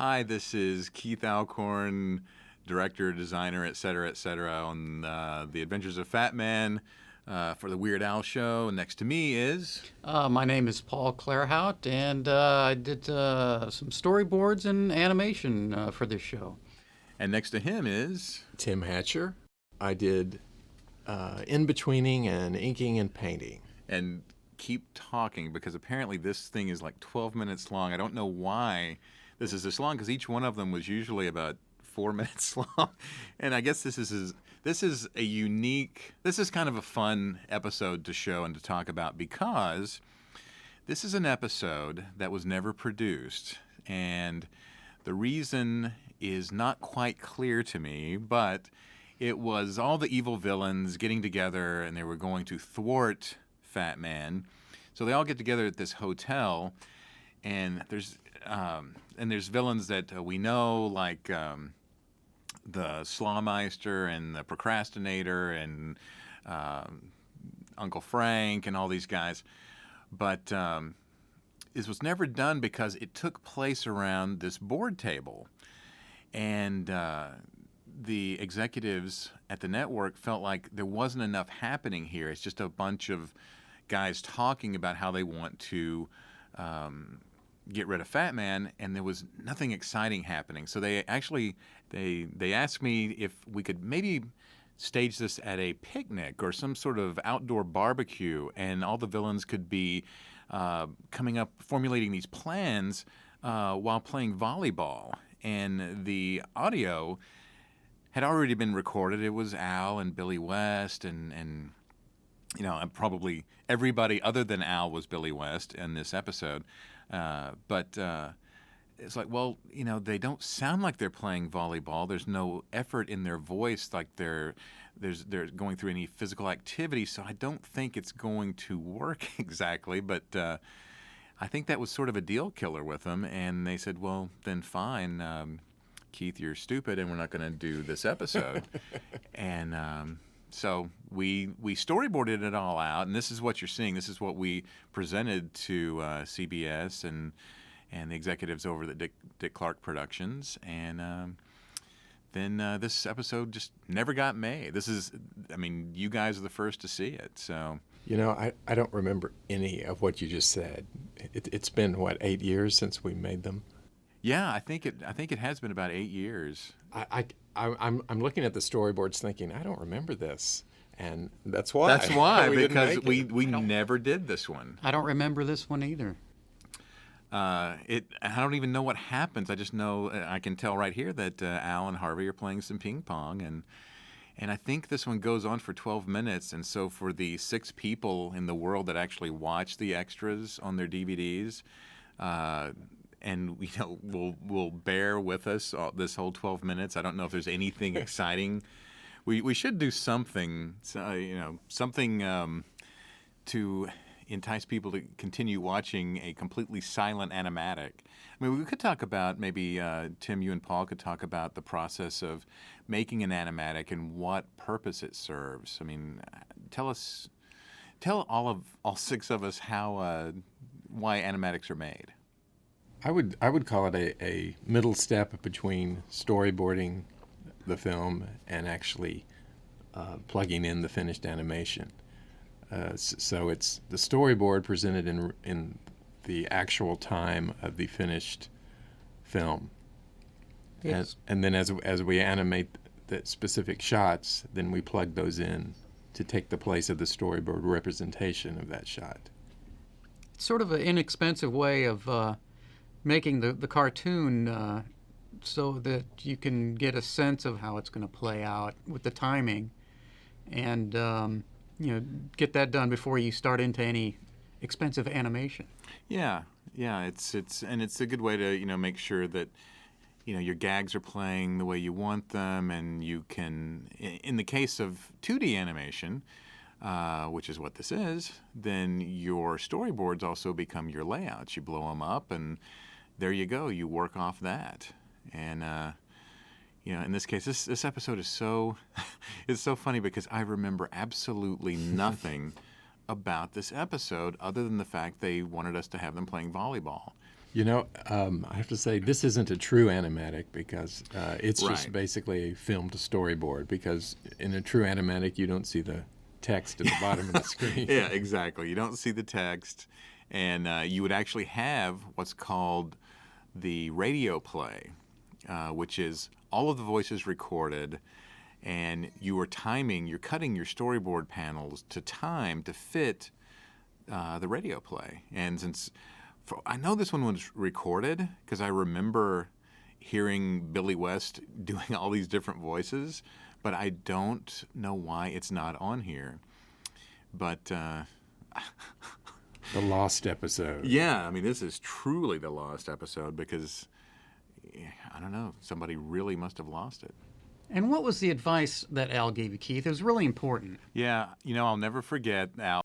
Hi, this is Keith Alcorn, director, designer, et cetera, on The Adventures of Fat Man for the Weird Al Show. Next to me is... My name is Paul Claerhout, and I did some storyboards and animation for this show. And next to him is... Tim Hatcher. I did in-betweening and inking and painting. And keep talking, because apparently this thing is like 12 minutes long. I don't know why this is this long, because each one of them was usually about 4 minutes long. And I guess this is a unique, this is kind of a fun episode to show and to talk about, because this is an episode that was never produced. And the reason is not quite clear to me, but it was all the evil villains getting together, and they were going to thwart Fat Man. So they all get together at this hotel, and there's villains that we know, like the Slawmeister and the Procrastinator and Uncle Frank and all these guys. But this was never done because it took place around this board table. And the executives at the network felt like there wasn't enough happening here. It's just a bunch of guys talking about how they want to get rid of Fat Man, and there was nothing exciting happening. So they actually they asked me if we could maybe stage this at a picnic or some sort of outdoor barbecue, and all the villains could be coming up, formulating these plans while playing volleyball. And the audio had already been recorded. It was Al and Billy West and you know, and probably everybody other than Al was Billy West in this episode. But it's like, well, you know, they don't sound like they're playing volleyball. There's no effort in their voice, like they're going through any physical activity. So I don't think it's going to work exactly. But I think that was sort of a deal killer with them. And they said, well, then fine, Keith, you're stupid, and we're not going to do this episode. And so we storyboarded it all out, and this is what you're seeing. This is what we presented to CBS and the executives over at Dick Clark Productions, and then this episode just never got made. I mean, you guys are the first to see it, so. You know, I don't remember any of what you just said. It's been, what, 8 years since we made them? Yeah, I think it has been about 8 years. I'm looking at the storyboards thinking, I don't remember this. And that's why. That's why, we because we I never did this one. I don't remember this one either. I don't even know what happens. I just know, I can tell right here that Al and Harvey are playing some ping pong, and I think this one goes on for 12 minutes. And so for the 6 people in the world that actually watch the extras on their DVDs, and you know, will bear with us this whole 12 minutes. I don't know if there's anything exciting. We should do something, you know, something to entice people to continue watching a completely silent animatic. I mean, we could talk about, maybe Tim, you and Paul could talk about the process of making an animatic and what purpose it serves. I mean, tell all 6 of us how why animatics are made. I would call it a middle step between storyboarding the film and actually plugging in the finished animation. So it's the storyboard presented in the actual time of the finished film. Yes. And then as we animate the specific shots, then we plug those in to take the place of the storyboard representation of that shot. It's sort of an inexpensive way of making the cartoon so that you can get a sense of how it's going to play out with the timing, and you know, get that done before you start into any expensive animation. Yeah, it's a good way to, you know, make sure that, you know, your gags are playing the way you want them, and you can, in the case of 2D animation, which is what this is, then your storyboards also become your layouts. You blow them up, and there you go. You work off that, and you know, in this case, this episode is so it's so funny because I remember absolutely nothing about this episode other than the fact they wanted us to have them playing volleyball. I have to say this isn't a true animatic because it's just Right. basically a filmed storyboard. Because in a true animatic, you don't see the text at the bottom of the screen. Yeah, exactly. You don't see the text, and you would actually have what's called the radio play, which is all of the voices recorded, and you're cutting your storyboard panels to time to fit the radio play. And I know this one was recorded because I remember hearing Billy West doing all these different voices, but I don't know why it's not on here. But The lost episode. yeah, I mean, this is truly the lost episode because I don't know, somebody really must have lost it. And what was the advice that Al gave you, Keith? It was really important. Yeah, I'll never forget Al.